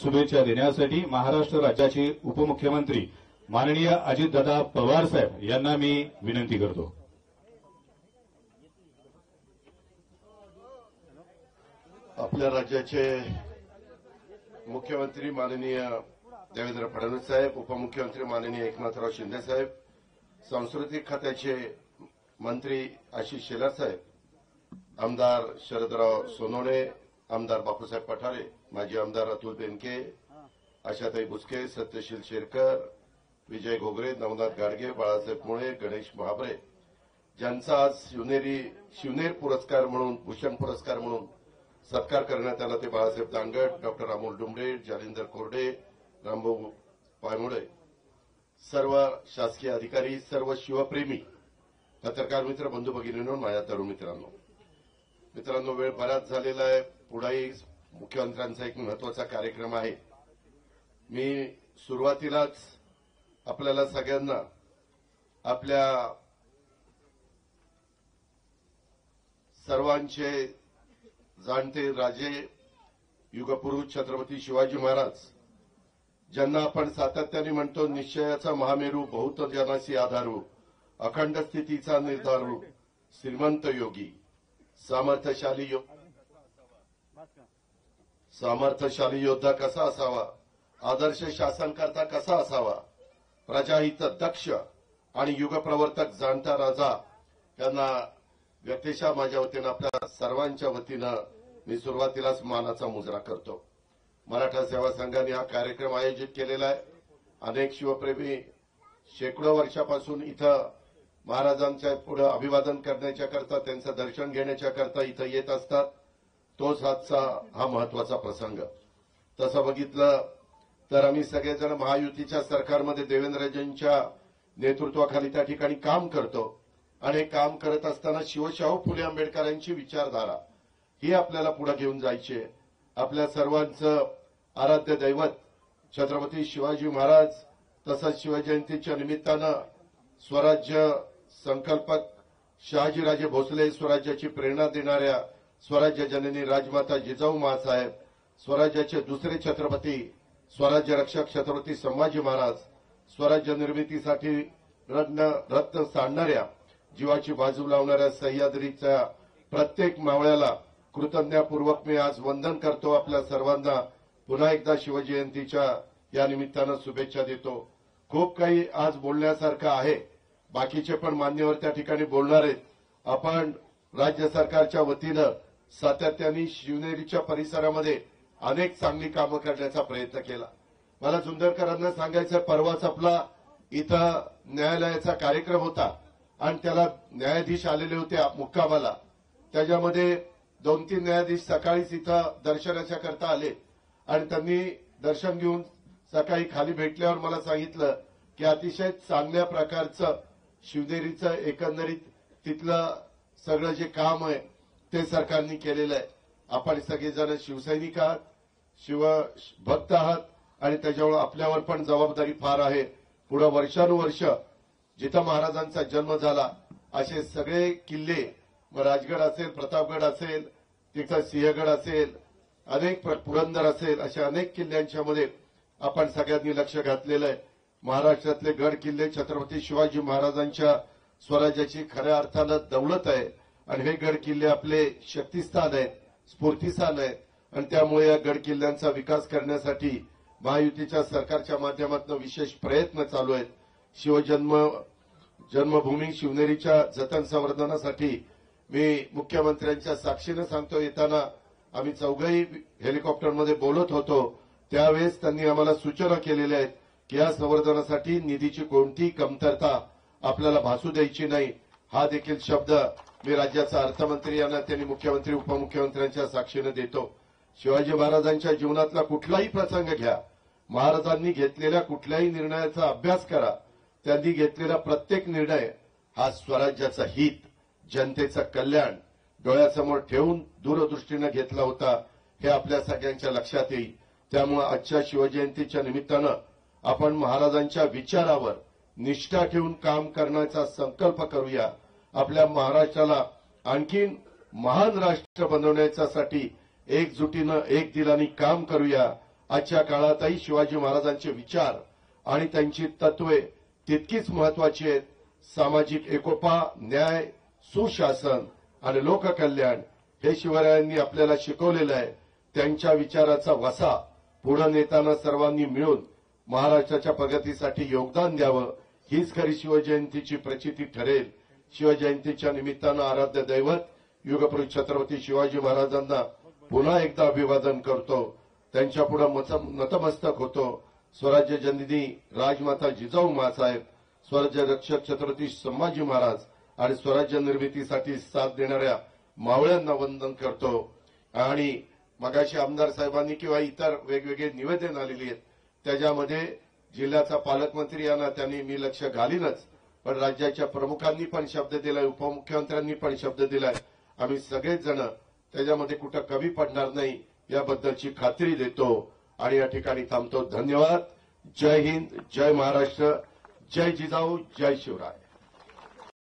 शुभेच्छा देण्यासाठी महाराष्ट्र राज्याचे उपमुख्यमंत्री माननीय अजितदादा पवार साहेब यांना मी विनंती करतो। आपल्या राज्याचे मुख्यमंत्री माननीय देवेंद्र फडणवीस साहेब, उपमुख्यमंत्री माननीय एकनाथराव शिंदे साहेब, सांस्कृतिक खात्याचे मंत्री आशिष शेलार साहेब, आमदार शरदराव सोनवणे, आमदार बापूसाहेब पठारे, माजी आमदार अतुल बेनके, आशाताई बुचके, सत्यशील शेरकर, विजय घोगरे, नवनाथ गाडगे, बाळासाहेब मुळे, गणेश महाबरे, ज्यांचा आज शिवनेर पुरस्कार म्हणून, भूषण पुरस्कार म्हणून सत्कार करण्यात आला ते बाळासाहेब दांगट, डॉक्टर अमोल डुमरे, जालिंदर कोरडे, रामभाऊ पायमुळे, सर्व शासकीय अधिकारी, सर्व शिवप्रेमी पत्रकार मित्र, बंधू भगिनींनो, माझ्या तरुण मित्रांनो, वेळ बराच झालेला आहे। पुढेही मुख्यमंत्र्यांचा एक महत्वाचा कार्यक्रम आहे। मी सुरुवातीलाच आपल्याला सगळ्यांना आपल्या सर्वांचे जाणते राजे, युगपुरुष छत्रपती शिवाजी महाराज, ज्यांना आपण सातत्याने म्हणतो निश्चयाचा महामेरू, बहुत जनासी आधारू, अखंड स्थितीचा निर्धारू, श्रीमंत योगी, सामर्थ्यशाली योद्धा कसा असावा, आदर्श शासनकर्ता कसा असावा, प्रजाहित दक्ष आणि युगप्रवर्तक जाणता राजा यांना व्यक्तिशः माझ्या वतीनं आपल्या सर्वांच्या वतीनं मी सुरुवातीलाच मानाचा मुजरा करतो। मराठा सेवा संघाने हा कार्यक्रम आयोजित केलेला आहे। अनेक शिवप्रेमी शेकडो वर्षापासून इथं महाराजांच्या पुढे अभिवादन करण्याच्या करता, त्यांचं दर्शन घेण्याच्या करता इथं येत असतात। तोच आजचा हा महत्वाचा प्रसंग। तसं बघितलं तर आम्ही सगळेजण महायुतीच्या सरकारमध्ये देवेंद्रजींच्या नेतृत्वाखाली त्या ठिकाणी काम करतो आणि काम करत असताना शिवशाहू फुले आंबेडकरांची विचारधारा ही आपल्याला पुढे घेऊन जायची। आपल्या सर्वांचं आराध्य दैवत छत्रपती शिवाजी महाराज, तसंच शिवजयंतीच्या निमित्तानं स्वराज्य संकल्पक शहाजीराजे भोसले, स्वराज्याची प्रेरणा देणाऱ्या स्वराज्य जननी राजमाता जिजाऊ माँसाहेब, स्वराज्याचे दुसरे छत्रपती, स्वराज्य रक्षक छत्रपती संभाजी महाराज, स्वराज्य निर्मितीसाठी रत्न सांडणाऱ्या, जीवाची बाजू लावणाऱ्या सह्याद्रीच्या प्रत्येक मावळ्याला कृतज्ञतापूर्वक मी आज वंदन करतो। आपल्या सर्वांना पुन्हा एकदा शिवजयंतीच्या या निमित्तानं शुभेच्छा देतो। खूप काही आज बोलण्यासारखं आहे, बाकीचे पण मान्यवर त्या ठिकाणी बोलणार आहेत। आपण राज्य सरकारच्या वतीनं सातत्याने शिवनेरीच्या परिसरामध्ये अनेक चांगली कामं करण्याचा प्रयत्न केला। मला जुंदरकरांना सांगायचं, परवाच आपला इथं न्यायालयाचा कार्यक्रम होता आणि त्याला न्यायाधीश आलेले होते मुक्कामाला। त्याच्यामध्ये 2-3 न्यायाधीश सकाळीच इथं दर्शनाच्या करता आले आणि त्यांनी दर्शन घेऊन सकाळी खाली भेटल्यावर मला सांगितलं की अतिशय चांगल्या प्रकारचं शिवनेरीचं एकंदरीत तिथलं सगळं जे काम आहे ते सरकारने केलेलं आहे। आपण सगळेजण शिवसैनिक आहात, शिवभक्त आहात आणि त्याच्यामुळे आपल्यावर पण जबाबदारी फार आहे। पुढे वर्षानुवर्ष जिथं महाराजांचा जन्म झाला असे सगळे किल्ले, राजगड असेल, प्रतापगड असेल, तिथं सिंहगड असेल, अनेक पुरंदर असेल, अशा अनेक किल्ल्यांच्या मध्ये आपण सगळ्यांनी लक्ष घातलेलं आहे। महाराष्ट्रातले गड किल्ले छत्रपती शिवाजी महाराजांच्या स्वराज्याची खऱ्या अर्थानं दौलत आहे आणि हे गड किल्ले आपले शक्तिस्थान आहेत, स्फूर्तिस्थान आहेत आणि त्यामुळे या गड किल्ल्यांचा विकास करण्यासाठी महायुतीच्या सरकारच्या माध्यमातून विशेष प्रयत्न चालू आहेत। जन्मभूमी शिवनेरीच्या जतन संवर्धनासाठी मी मुख्यमंत्र्यांच्या साक्षीनं सांगतो, येताना आम्ही चौघही हेलिकॉप्टरमध्ये बोलत होतो त्यावेळेस त्यांनी आम्हाला सूचना केलेल्या आहेत की या संवर्धनासाठी निधीची कोणतीही कमतरता आपल्याला भासू द्यायची नाही। हा देखील शब्द मी राज्याचा अर्थमंत्री यांना, त्यांनी मुख्यमंत्री उपमुख्यमंत्र्यांच्या साक्षीनं देतो। शिवाजी महाराजांच्या जीवनातला कुठलाही प्रसंग घ्या, महाराजांनी घेतलेल्या कुठल्याही निर्णयाचा अभ्यास करा, त्यांनी घेतलेला प्रत्येक निर्णय हा स्वराज्याचं हित, जनतेचं कल्याण डोळ्यासमोर ठेवून दूरदृष्टीनं घेतला होता, हे आपल्या सगळ्यांच्या लक्षात येईल। त्यामुळे आजच्या शिवजयंतीच्या निमित्तानं आपण महाराजांच्या विचारावर निष्ठा ठेवून काम करण्याचा संकल्प करूया। आपल्या महाराष्ट्राला आणखीन महान राष्ट्र बनवण्यासाठी एकजुटीनं एक दिलाने काम करूया आजच्या काळातही शिवाजी महाराजांचे विचार आणि त्यांची तत्वे तितकीच महत्वाची आहेत. सामाजिक एकोपा, न्याय, सुशासन आणि लोककल्याण हे शिवरायांनी आपल्याला शिकवलेलं आहे. त्यांच्या विचाराचा वसा पुढे नेताना सर्वांनी मिळून महाराष्ट्राच्या प्रगतीसाठी योगदान द्यावं, हीच खरी शिवजयंतीची प्रचिती ठरेल. शिवजयंतीच्या निमित्तानं आराध्य दैवत युगपुरुष छत्रपती शिवाजी महाराजांना पुन्हा एकदा अभिवादन करतो. त्यांच्यापुढे नतमस्तक होतो. स्वराज्य जननी राजमाता जिजाऊ माँसाहेब, स्वराज्य रक्षक छत्रपती संभाजी महाराज आणि स्वराज्य निर्मितीसाठी साथ देणाऱ्या मावळ्यांना वंदन करतो. आणि मगाशी आमदार साहेबांनी किंवा इतर वेगवेगळे निवेदन आलेली आहेत, त्याच्यामध्ये जिल्ह्याचा पालकमंत्री यांना त्यांनी मी लक्ष घालीनच, पण राज्याच्या प्रमुखांनी पण शब्द दिलाय, उपमुख्यमंत्र्यांनी पण शब्द दिलाय. आम्ही सगळेच जण त्याच्यामध्ये कुठं कमी पडणार नाही याबद्दलची खात्री देतो आणि या ठिकाणी थांबतो. धन्यवाद. जय हिंद, जय महाराष्ट्र, जय जिजाऊ, जय शिवराय.